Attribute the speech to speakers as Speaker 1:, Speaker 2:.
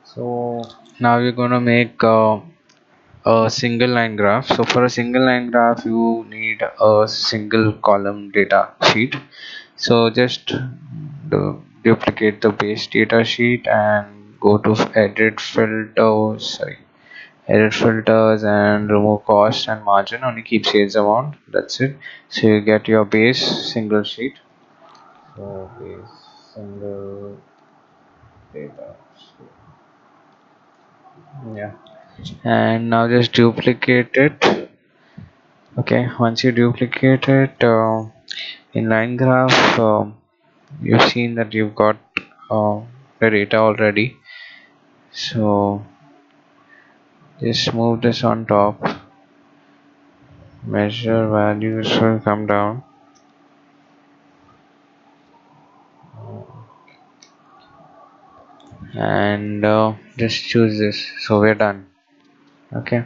Speaker 1: So now we're gonna make a single line graph. So for a single line graph you need a single column data sheet. So just duplicate the base data sheet and go to edit filters and remove cost and margin, only keep sales amount. That's it. So you get your base single sheet. So base single data sheet. Yeah, and now just duplicate it. Okay, once you duplicate it in line graph, you've seen that you've got uh, the data already. So just move this on top, measure values will come down, and just choose this. So we're done. Okay.